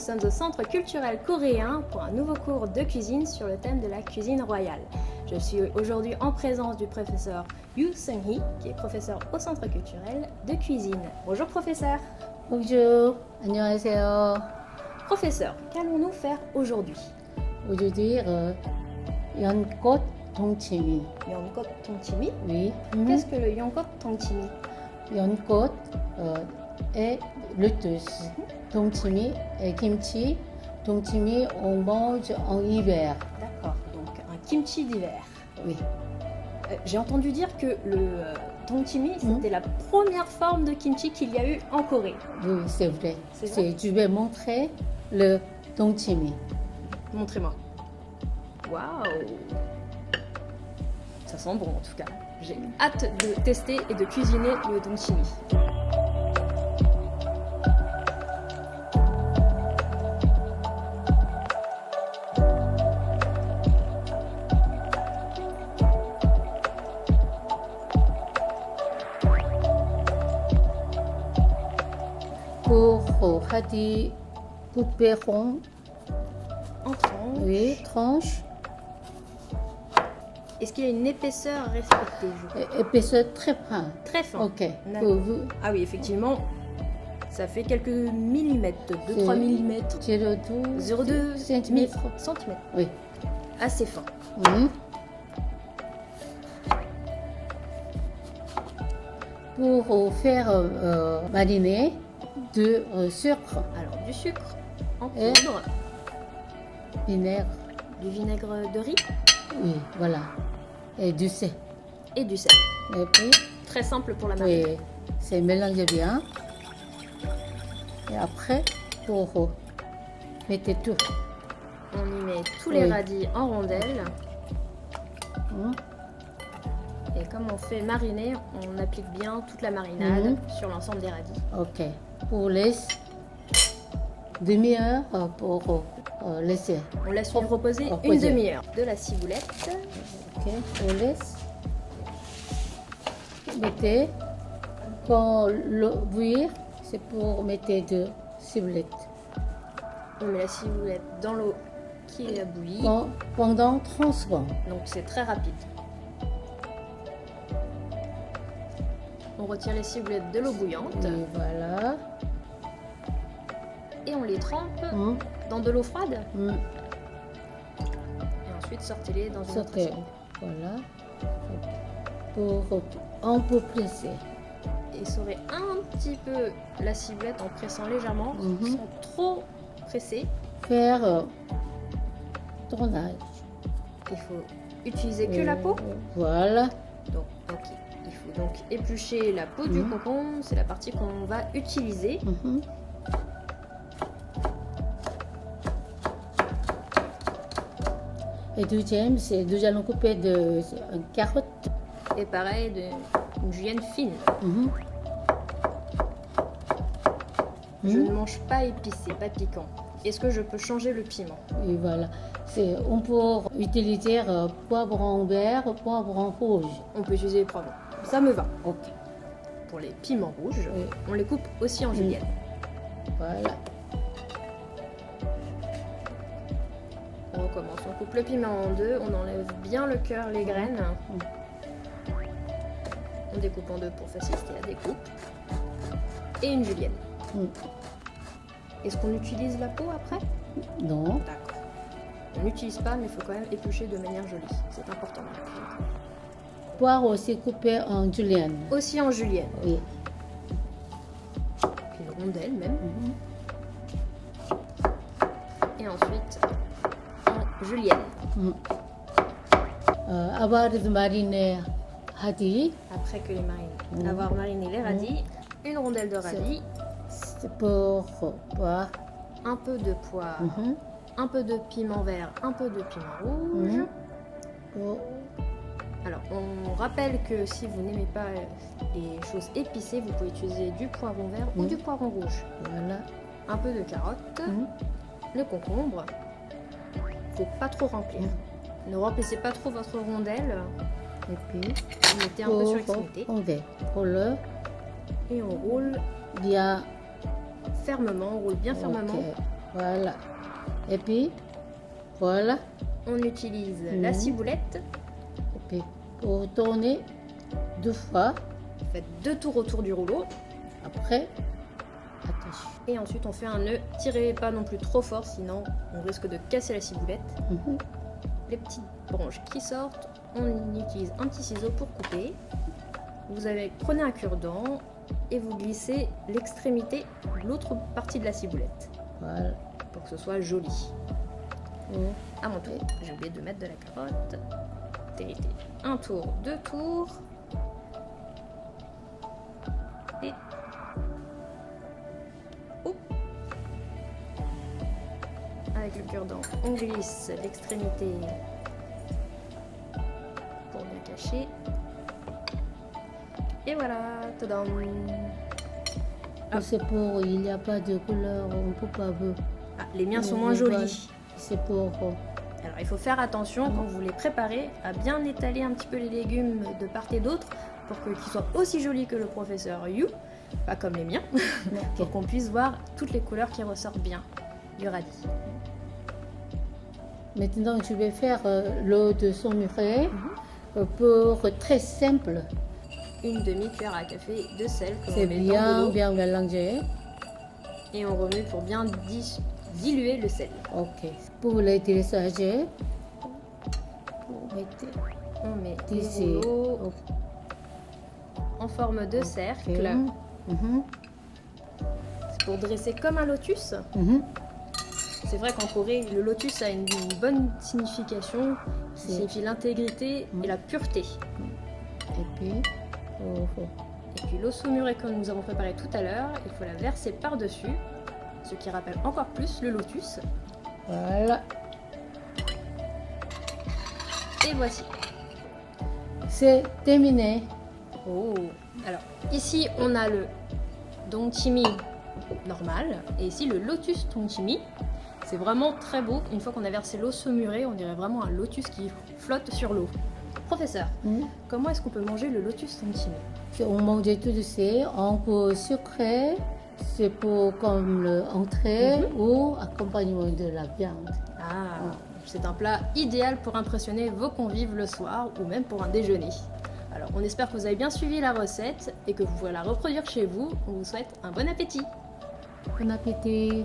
sommes au Centre culturel coréen pour un nouveau cours de cuisine sur le thème de la cuisine royale. Je suis aujourd'hui en présence du professeur Yoo Seung-hee, qui est professeur au Centre culturel de cuisine. Bonjour professeur. Bonjour, 안녕하세요. Professeur, qu'allons-nous faire aujourd'hui? Aujourd'hui, 연꽃 동치미. Yeongkot Tongchimi. Oui. Qu'est-ce que le Yeongkot Tongchimi? 연꽃 est lettuce. 동치미 est kimchi. 동치미, on mange en hiver. D'accord, donc un kimchi d'hiver. Oui. J'ai entendu dire que le tongchimi, c'était la première forme de kimchi qu'il y a eu en Corée. Oui, c'est vrai. C'est vrai? Je vais montrer le 동치미. Montrez-moi. Waouh! Ça sent bon en tout cas. J'ai hâte de tester et de cuisiner le tongchimi. Pour hadi coupé rond, En tranche. oui, tranche, Est-ce qu'il y a une épaisseur à respecter, je crois? épaisseur très fin. Très fin. Ok. D'accord. Pour vous, Ah oui, effectivement, ça fait quelques millimètres, 2-3 millimètres. 0,2 0,2 centimètres. centimètres. Oui. Assez fin. Mhm. Pour faire mariner de sucre, Alors, du sucre en Et- poudre, vinaigre, du vinaigre de riz oui, voilà, et du sel. et du sel. Et puis, Très simple pour la mariner. oui, c'est mélangé bien. Et après, pour mettre tout. On y met tous les Oui. radis en rondelles. Hein. Et comme on fait mariner, on applique bien toute la marinade Mhm. sur l'ensemble des radis. Ok. Pour laisser demi-heure pour laisser. On laisse reposer une Reposer. demi-heure. De la ciboulette. Ok. On laisse. Mettez. Quand l'eau bouillir, c'est pour mettre de ciboulette. On met la ciboulette dans l'eau qui a bouilli. Pendant 30 secondes. Donc c'est très rapide. On retire les ciboulettes de l'eau bouillante Et voilà. et on les trempe Hum, dans de l'eau froide. hum. Et ensuite sortez-les dans une autre Sauter. assiette. Voilà. Pour un peu presser. Et saurer un petit peu la ciboulette en pressant légèrement, Mhm. sans trop presser. Faire tournage. Il faut utiliser que la peau. Voilà. Donc, ok. Il faut donc éplucher la peau du Mhm. concombre, c'est la partie qu'on va utiliser. Mhm. Et deuxième, c'est nous allons couper une carotte. Et pareil, une julienne fine. Mhm. Je Mhm. ne mange pas épicé, pas piquant. Est-ce que je peux changer le piment? Et voilà. On peut utiliser poivron vert, poivron rouge. On peut utiliser les poivrons. Ça me va. Ok. Pour les piments rouges, Oui. on les coupe aussi en julienne. Voilà. On recommence. On coupe le piment en deux, on enlève bien le cœur, les graines. On découpe en deux pour faciliter la découpe. Et une julienne. Mhm. Est-ce qu'on utilise la peau après? Non. D'accord. On n'utilise pas, mais il faut quand même éplucher de manière jolie. C'est important. Poire aussi coupé en julienne. Aussi en julienne. Oui. Une rondelle même. Mhm. Et ensuite en julienne. Mhm. Avoir de mariner hadi, Après que avoir mariné les radis, une rondelle de radis, c'est pour poire. un peu de poivre, Mhm. un peu de piment vert, un peu de piment rouge. Mhm. Pour- Alors, on rappelle que si vous n'aimez pas les choses épicées, vous pouvez utiliser du poivron vert ou du poivron rouge. Voilà. Un peu de carotte, Mhm. le concombre. Faut pas trop remplir. Ne remplissez pas trop votre rondelle. Et puis, Mettez un peu sur l'extrémité. pour le Et on roule bien. fermement, on roule bien fermement Ok. Voilà. Et puis, voilà. On utilise la ciboulette. Et puis, pour tourner 2 fois. Faites 2 tours autour du rouleau. Après, attache. Et ensuite, on fait un nœud. Tirez pas non plus trop fort, sinon on risque de casser la ciboulette. Les petites branches qui sortent, on utilise un petit ciseau pour couper. Prenez un cure-dent et vous glissez l'extrémité de l'autre partie de la ciboulette Voilà. pour que ce soit joli. Oh. À mon tour, j'ai oublié de mettre de la carotte. Télété. Un tour, 2 tours. Et... Oh. Avec le cure-dent, on glisse l'extrémité pour bien cacher. Et voilà, tadam. C'est pour, il n'y a pas de couleur, on peut pas ver. Ah, les miens sont moins jolis. C'est pour. Alors il faut faire attention quand vous les préparez à bien étaler un petit peu les légumes de part et d'autre pour qu'ils soient aussi jolis que le professeur Yu, pas comme les miens, pour qu'on puisse voir toutes les couleurs qui ressortent bien du radis. Maintenant, je vais faire l'eau de saumuré pour très simple. Une demi-cuillère à café de sel que C'est l'on met dans de l'eau bien mélangé. et on remue pour bien diluer le sel. Ok. Pour les dressages, On met ici. les rouleaux en forme de cercle. C'est pour dresser comme un lotus. C'est vrai qu'en Corée, le lotus a une bonne signification. Ça signifie l'intégrité et la pureté. Et puis, Et puis l'eau saumurée que nous avons préparée tout à l'heure, il faut la verser par-dessus, ce qui rappelle encore plus le lotus. voilà. Et voici. C'est terminé. Oh. Alors ici on a le dongchimi normal et ici le lotus dongchimi. C'est vraiment très beau. Une fois qu'on a versé l'eau saumurée, on dirait vraiment un lotus qui flotte sur l'eau. Professeur, comment est-ce qu'on peut manger le lotus dongchimi? On mange tout de suite. On peut sucrer. C'est pour comme l'entrée ou accompagnement de la viande. Ah, c'est un plat idéal pour impressionner vos convives le soir ou même pour un déjeuner. Alors, on espère que vous avez bien suivi la recette et que vous pourrez la reproduire chez vous. On vous souhaite un bon appétit. Bon appétit.